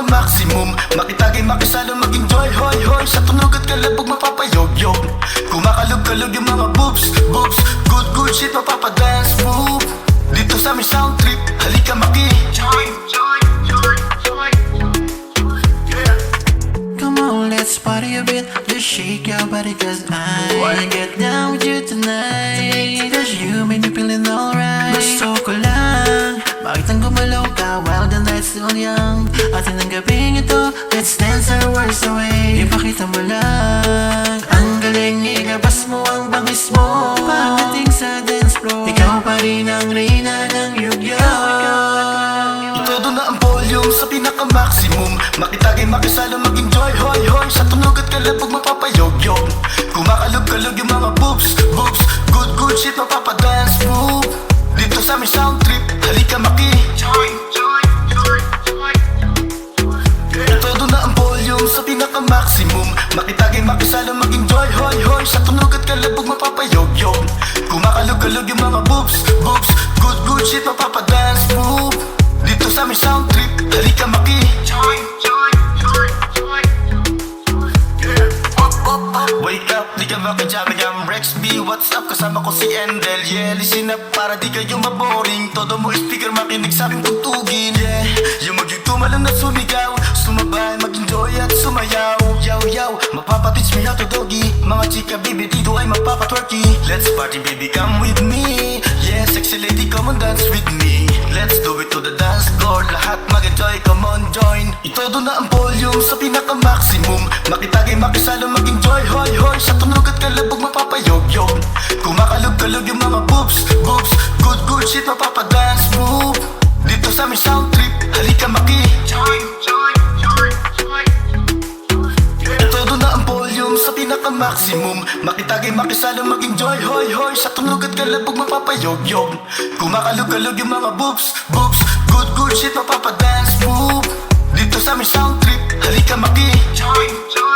pinaka-maximum. Makitagay, makisalo, mag-enjoy, hoy, hoy. Sa tunog at kalabog mapapayogyog. Kumakalog-kalog yung mga boobs, boobs. Good, good shit, mapapadance move. Dito sa aming sound trip, halika maki-join, join, join, join, yeah. Come on, let's party a bit. Just shake your body cause I wanna get down with you tonight. Cause you make me feeling alright. Gusto ko lang makitang gumalaw ka while the night's still young. Atin ang gabing ito, let's dance our worries away. Ipakita mo lang ang galing, ikabas mo ang bangis mo. Pagdating sa dance floor, ikaw pa rin ang reyna ng yugyo. Itodo na ang volume sa pinaka-maximum. Makitagay, makisalo, mag-enjoy, hoy, hoy. Sa tunog at kalabog mapapayogyog. Kumakalog-kalog yung mga boobs, boobs. Good, good shit, mapapadance move. Dito sa aming sound trip, halika maki-join, join, join, join. Itodo na ang volume sa pinaka-maximum. Makitagay, makisalo, mag-enjoy, hoy, hoy. Sa tunog at kalabog mapapayogyog. Kumakalog-kalog yung mga boobs, boobs. Good, good shit, mapapadance move. Dito sa aming sound trip, halika maki-join, join, join, join. Wake up, di ka makajamig, I'm Rex B. What's up, kasama ko si Endel. Yeah, listen up para di kayo maboring. Todo mo speaker, makinig sa aking tugtugin. Yeah, yung mag-YouTube lang na sumigaw. Sumabay, mag-enjoy at sumayaw. Yaw, yaw, mapapatits me how to doggy. Mga chika, baby, dito ay mapapatwerky. Let's party, baby, come with me. Yeah, sexy lady, come on, dance with me. Let's do it to the dance floor. Lahat mag-enjoy, come on, join. Itodo na ang volume sa pinaka-maximum. Makitagay, makisalo, mag-enjoy, hoy, hoy. Sa tunog at kalabog mapapayogyog. Kumakalog-kalog yung mga boobs, boobs. Good, good shit, mapapadance move. Dito sa aming sound trip, halika maki-join, join, join, join. Itodo na ang volume sa pinaka-maximum. Makitagay, makisalo, mag-enjoy, hoy, hoy. Sa tunog at kalabog mapapayogyog. Kumakalog-kalog yung mga boobs, boobs. Good, good shit, mapapadance move. Dito sa aming sound trip, halika maki-join, join.